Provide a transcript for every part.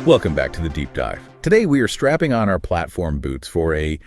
Welcome back to the Deep Dive. Today we are strapping on our platform boots for a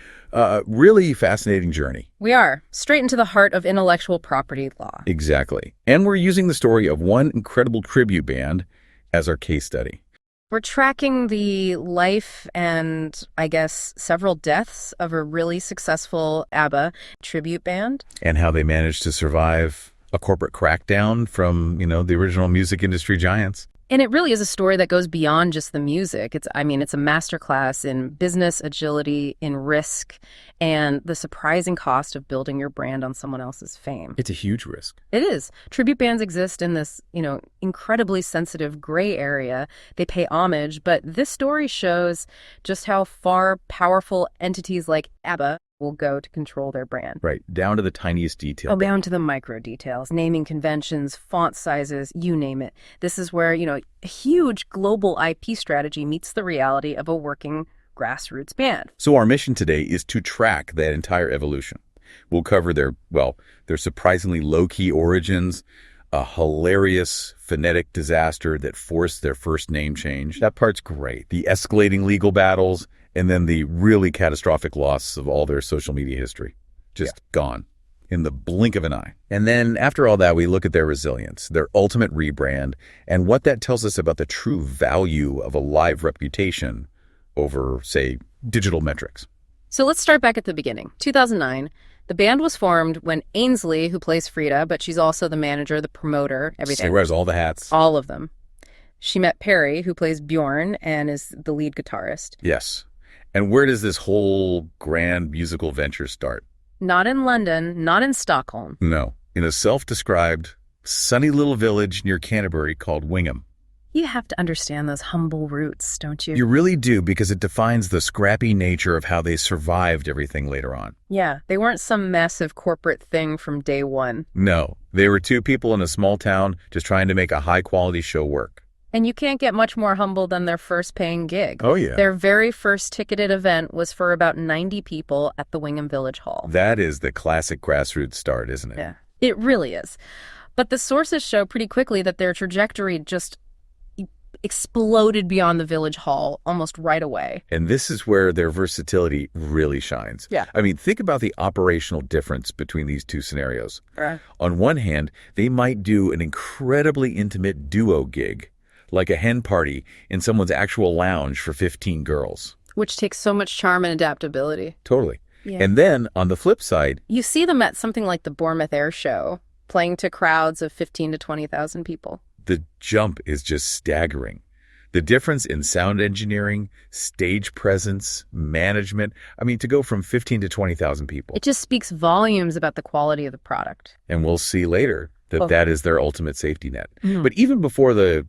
really fascinating journey. We are, straight into the heart of intellectual property law. Exactly. And we're using the story of one incredible tribute band as our case study. We're tracking the life and, I guess, several deaths of a really successful ABBA tribute band. And how they managed to survive a corporate crackdown from, the original music industry giants. And it really is a story that goes beyond just the music. It's a masterclass in business agility, in risk, and the surprising cost of building your brand on someone else's fame. It's a huge risk. It is. Tribute bands exist in this, incredibly sensitive gray area. They pay homage, but this story shows just how far powerful entities like ABBA will go to control their brand. Right, down to the tiniest detail. Oh, down to the micro details, naming conventions, font sizes, you name it. This is where, a huge global IP strategy meets the reality of a working grassroots band. So our mission today is to track that entire evolution. We'll cover their surprisingly low-key origins, a hilarious phonetic disaster that forced their first name change. That part's great. The escalating legal battles, and then the really catastrophic loss of all their social media history. Just gone in the blink of an eye. And then after all that, we look at their resilience, their ultimate rebrand, and what that tells us about the true value of a live reputation over, say, digital metrics. So let's start back at the beginning. 2009, the band was formed when Ainsley, who plays Frida, but she's also the manager, the promoter, everything. She wears all the hats. All of them. She met Perry, who plays Björn and is the lead guitarist. Yes. And where does this whole grand musical venture start? Not in London, not in Stockholm. No, in a self-described, sunny little village near Canterbury called Wingham. You have to understand those humble roots, don't you? You really do, because it defines the scrappy nature of how they survived everything later on. Yeah, they weren't some massive corporate thing from day one. No, they were two people in a small town just trying to make a high-quality show work. And you can't get much more humble than their first paying gig. Oh, yeah. Their very first ticketed event was for about 90 people at the Wingham Village Hall. That is the classic grassroots start, isn't it? Yeah, it really is. But the sources show pretty quickly that their trajectory just exploded beyond the Village Hall almost right away. And this is where their versatility really shines. Yeah. I mean, think about the operational difference between these two scenarios. On one hand, they might do an incredibly intimate duo gig, like a hen party in someone's actual lounge for 15 girls. Which takes so much charm and adaptability. Totally. Yeah. And then, on the flip side, you see them at something like the Bournemouth Air Show, playing to crowds of 15 to 20,000 people. The jump is just staggering. The difference in sound engineering, stage presence, management, to go from 15 to 20,000 people. It just speaks volumes about the quality of the product. And we'll see later that that is their ultimate safety net. Mm. But even before the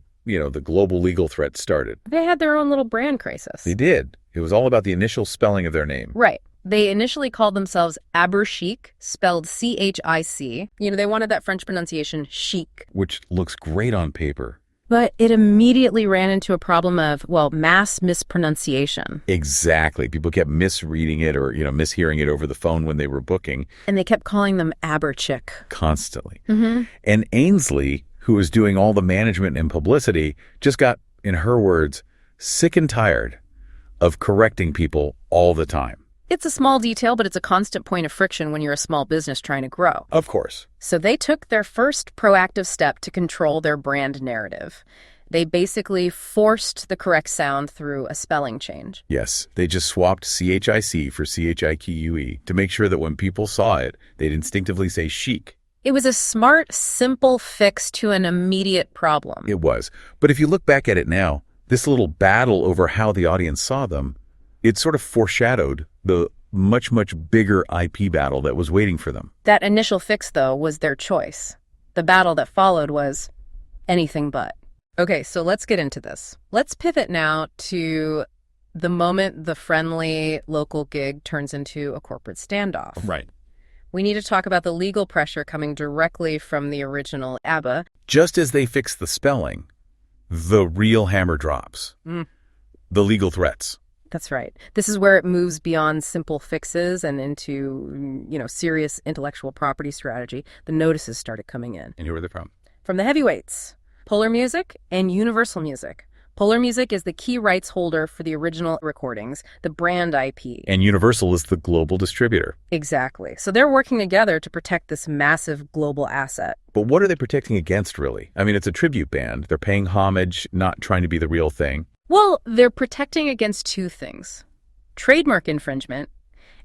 global legal threat started, they had their own little brand crisis. They did. It was all about the initial spelling of their name. Right. They initially called themselves ABBA Chique, spelled C-H-I-C. They wanted that French pronunciation, chic. Which looks great on paper. But it immediately ran into a problem of, mass mispronunciation. Exactly. People kept misreading it or, mishearing it over the phone when they were booking. And they kept calling them ABBA Chique. Constantly. Mm-hmm. And Ainsley, who was doing all the management and publicity, just got, in her words, sick and tired of correcting people all the time. It's a small detail, but it's a constant point of friction when you're a small business trying to grow. Of course. So they took their first proactive step to control their brand narrative. They basically forced the correct sound through a spelling change. Yes, they just swapped C-H-I-C for C-H-I-Q-U-E to make sure that when people saw it, they'd instinctively say chic. It was a smart, simple fix to an immediate problem. It was. But if you look back at it now, this little battle over how the audience saw them, it sort of foreshadowed the much, much bigger IP battle that was waiting for them. That initial fix, though, was their choice. The battle that followed was anything but. Okay, so let's get into this. Let's pivot now to the moment the friendly local gig turns into a corporate standoff. Right. We need to talk about the legal pressure coming directly from the original ABBA. Just as they fix the spelling, the real hammer drops. The legal threats. That's right. This is where it moves beyond simple fixes and into, serious intellectual property strategy. The notices started coming in. And who are they from? From the heavyweights, Polar Music and Universal Music. Polar Music is the key rights holder for the original recordings, the brand IP. And Universal is the global distributor. Exactly. So they're working together to protect this massive global asset. But what are they protecting against, really? I mean, it's a tribute band. They're paying homage, not trying to be the real thing. Well, they're protecting against two things: trademark infringement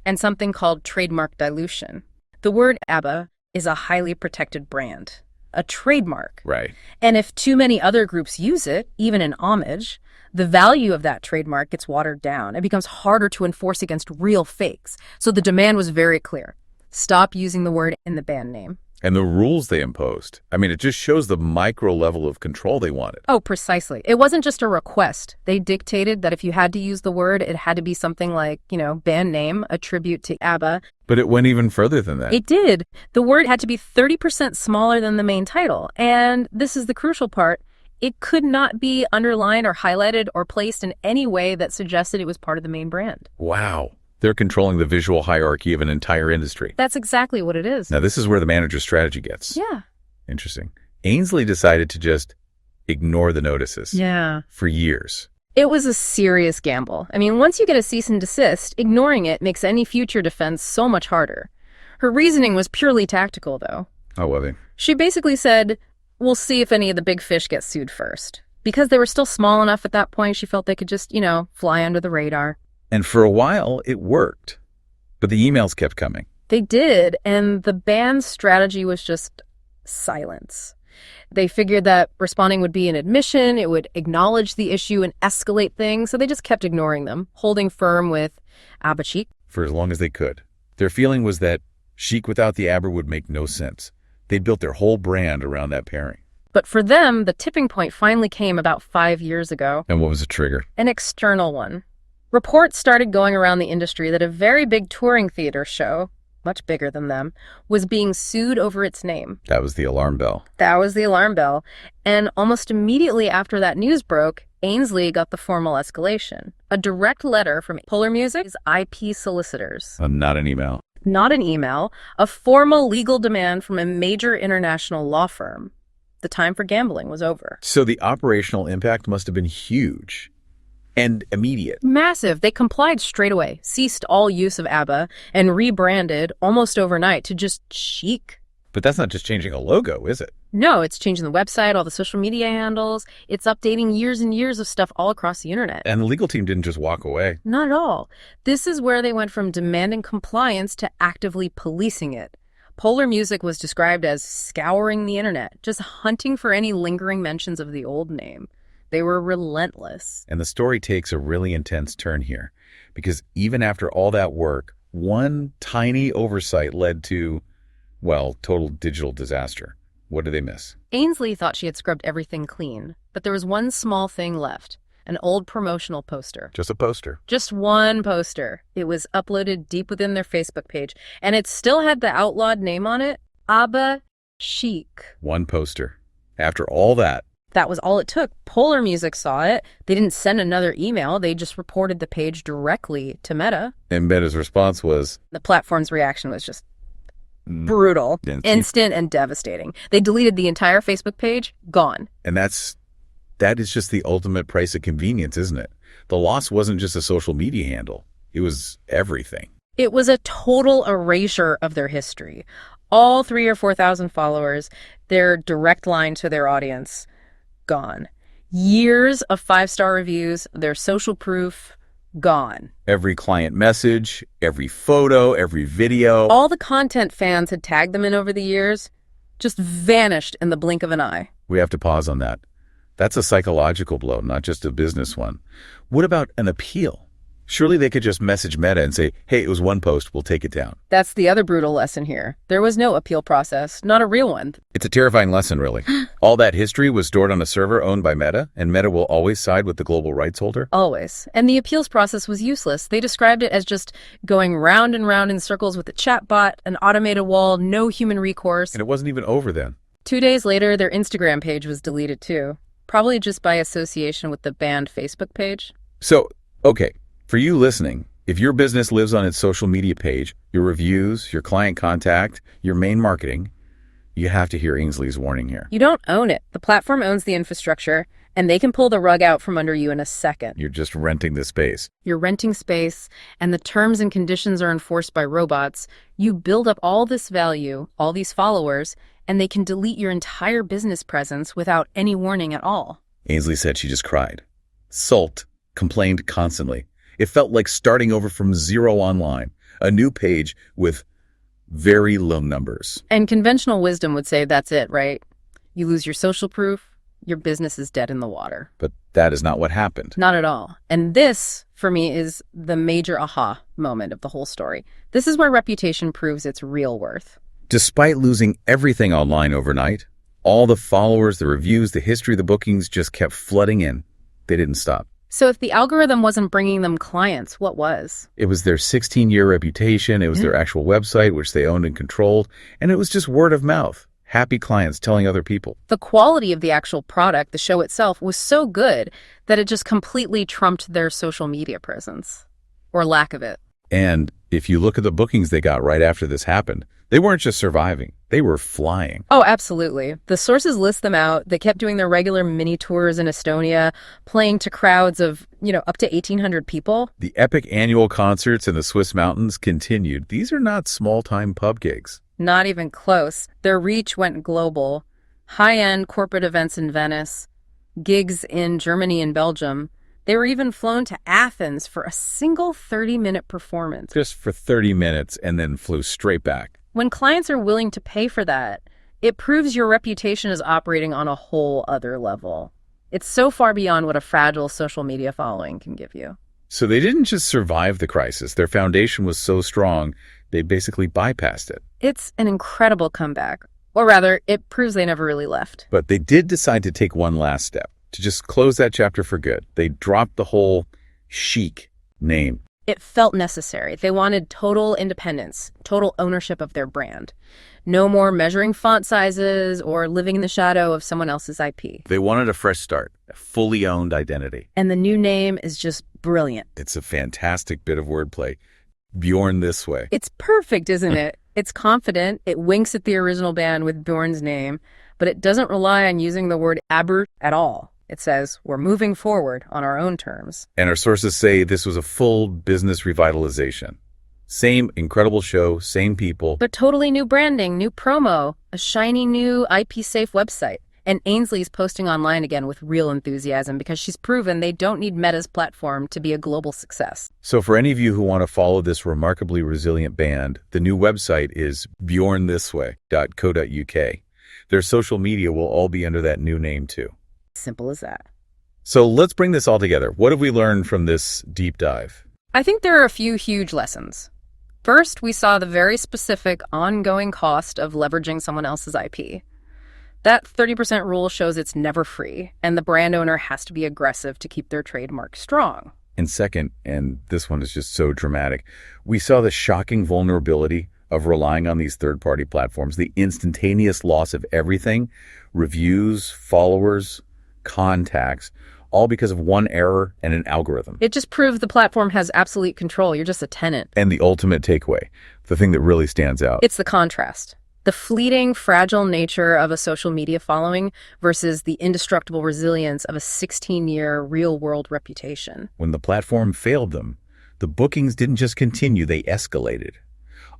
and something called trademark dilution. The word ABBA is a highly protected brand, a trademark. Right. And if too many other groups use it, even in homage, the value of that trademark gets watered down. It becomes harder to enforce against real fakes. So the demand was very clear. Stop using the word in the band name. And the rules they imposed. I mean, it just shows the micro level of control they wanted. Oh, precisely. It wasn't just a request. They dictated that if you had to use the word, it had to be something like, band name, a tribute to ABBA. But it went even further than that. It did. The word had to be 30% smaller than the main title. And this is the crucial part. It could not be underlined or highlighted or placed in any way that suggested it was part of the main brand. Wow. They're controlling the visual hierarchy of an entire industry. That's exactly what it is. Now, this is where the manager's strategy gets. Yeah. Interesting. Ainsley decided to just ignore the notices. Yeah. For years. It was a serious gamble. I mean, once you get a cease and desist, ignoring it makes any future defense so much harder. Her reasoning was purely tactical, though. Oh, well, She basically said, we'll see if any of the big fish get sued first. Because they were still small enough at that point, she felt they could just, fly under the radar. And for a while, it worked. But the emails kept coming. They did, and the band's strategy was just silence. They figured that responding would be an admission, it would acknowledge the issue and escalate things, so they just kept ignoring them, holding firm with ABBA Chique. For as long as they could. Their feeling was that Chic without the ABBA would make no sense. They'd built their whole brand around that pairing. But for them, the tipping point finally came about 5 years ago. And what was the trigger? An external one. Reports started going around the industry that a very big touring theater show, much bigger than them, was being sued over its name. That was the alarm bell. That was the alarm bell. And almost immediately after that news broke, Ainsley got the formal escalation. A direct letter from Polar Music's IP solicitors. Not an email. Not an email, a formal legal demand from a major international law firm. The time for gambling was over. So the operational impact must have been huge. And immediate. Massive. They complied straight away, ceased all use of ABBA, and rebranded almost overnight to just Chic. But that's not just changing a logo, is it? No, it's changing the website, all the social media handles. It's updating years and years of stuff all across the internet. And the legal team didn't just walk away. Not at all. This is where they went from demanding compliance to actively policing it. Polar Music was described as scouring the internet, just hunting for any lingering mentions of the old name. They were relentless. And the story takes a really intense turn here, because even after all that work, one tiny oversight led to, total digital disaster. What did they miss? Ainsley thought she had scrubbed everything clean, but there was one small thing left, an old promotional poster. Just a poster. Just one poster. It was uploaded deep within their Facebook page, and it still had the outlawed name on it, ABBA Chique. One poster. After all that. That was all it took. Polar Music saw it. They didn't send another email. They just reported the page directly to Meta. And Meta's response was? The platform's reaction was just brutal, instant and devastating. They deleted the entire Facebook page, gone. And that is just the ultimate price of convenience, isn't it? The loss wasn't just a social media handle. It was everything. It was a total erasure of their history. All 3,000 or 4,000 followers, their direct line to their audience, gone. Years of 5-star reviews, their social proof, gone. Every client message, every photo, every video. All the content fans had tagged them in over the years just vanished in the blink of an eye. We have to pause on that. That's a psychological blow, not just a business one. What about an appeal? Surely they could just message Meta and say, hey, it was one post, we'll take it down. That's the other brutal lesson here. There was no appeal process, not a real one. It's a terrifying lesson, really. All that history was stored on a server owned by Meta, and Meta will always side with the global rights holder? Always. And the appeals process was useless. They described it as just going round and round in circles with a chatbot, an automated wall, no human recourse. And it wasn't even over then. 2 days later, their Instagram page was deleted too. Probably just by association with the banned Facebook page. So, okay. For you listening, if your business lives on its social media page, your reviews, your client contact, your main marketing, you have to hear Ainsley's warning here. You don't own it. The platform owns the infrastructure, And they can pull the rug out from under you in a second. You're just renting the space. You're renting space, and the terms and conditions are enforced by robots. You build up all this value, all these followers, and they can delete your entire business presence without any warning at all. Ainsley said she just cried. Sulked, complained constantly. It felt like starting over from zero online, a new page with very low numbers. And conventional wisdom would say that's it, right? You lose your social proof, your business is dead in the water. But that is not what happened. Not at all. And this, for me, is the major aha moment of the whole story. This is where reputation proves its real worth. Despite losing everything online overnight, all the followers, the reviews, the history, the bookings just kept flooding in. They didn't stop. So if the algorithm wasn't bringing them clients, what was? It was their 16-year reputation. It was their actual website, which they owned and controlled. And it was just word of mouth. Happy clients telling other people. The quality of the actual product, the show itself, was so good that it just completely trumped their social media presence, or lack of it. And if you look at the bookings they got right after this happened, they weren't just surviving, they were flying. Oh, absolutely. The sources list them out. They kept doing their regular mini tours in Estonia, playing to crowds of, up to 1,800 people. The epic annual concerts in the Swiss mountains continued. These are not small-time pub gigs. Not even close. Their reach went global. High-end corporate events in Venice, gigs in Germany and Belgium. They were even flown to Athens for a single 30-minute performance. Just for 30 minutes and then flew straight back. When clients are willing to pay for that, it proves your reputation is operating on a whole other level. It's so far beyond what a fragile social media following can give you. So they didn't just survive the crisis. Their foundation was so strong, they basically bypassed it. It's an incredible comeback. Or rather, it proves they never really left. But they did decide to take one last step, to just close that chapter for good. They dropped the whole chic name. It felt necessary. They wanted total independence, total ownership of their brand. No more measuring font sizes or living in the shadow of someone else's IP. They wanted a fresh start, a fully owned identity. And the new name is just brilliant. It's a fantastic bit of wordplay. BJÖRN This Way. It's perfect, isn't it? It's confident. It winks at the original band with Björn's name, but it doesn't rely on using the word ABBA at all. It says, we're moving forward on our own terms. And our sources say this was a full business revitalization. Same incredible show, same people. But totally new branding, new promo, a shiny new IP-safe website. And Ainsley's posting online again with real enthusiasm because she's proven they don't need Meta's platform to be a global success. So for any of you who want to follow this remarkably resilient band, the new website is björnthisway.co.uk. Their social media will all be under that new name too. Simple as that. So let's bring this all together. What have we learned from this deep dive? I think there are a few huge lessons. First, we saw the very specific ongoing cost of leveraging someone else's IP. That 30% rule shows it's never free, and the brand owner has to be aggressive to keep their trademark strong. And second, and this one is just so dramatic, we saw the shocking vulnerability of relying on these third-party platforms, the instantaneous loss of everything, reviews, followers, contacts, all because of one error and an algorithm. It just proves the platform has absolute control. You're just a tenant. And the ultimate takeaway, the thing that really stands out. It's the contrast. The fleeting, fragile nature of a social media following versus the indestructible resilience of a 16-year real-world reputation. When the platform failed them, the bookings didn't just continue, they escalated.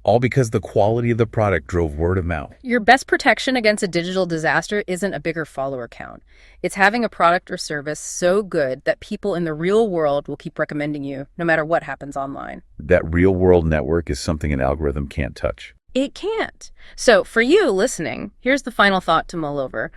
All because the quality of the product drove word of mouth. Your best protection against a digital disaster isn't a bigger follower count. It's having a product or service so good that people in the real world will keep recommending you, no matter what happens online. That real-world network is something an algorithm can't touch. It can't. So for you listening, here's the final thought to mull over.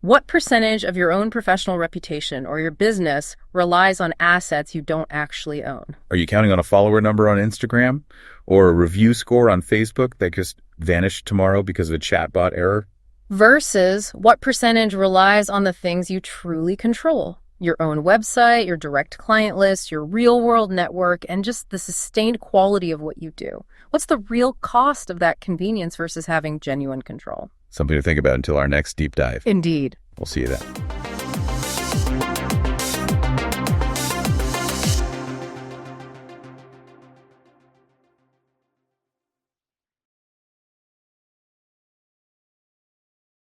What percentage of your own professional reputation or your business relies on assets you don't actually own? Are you counting on a follower number on Instagram or a review score on Facebook that just vanished tomorrow because of a chatbot error? Versus what percentage relies on the things you truly control? Your own website, your direct client list, your real-world network, and just the sustained quality of what you do. What's the real cost of that convenience versus having genuine control? Something to think about until our next deep dive. Indeed. We'll see you then.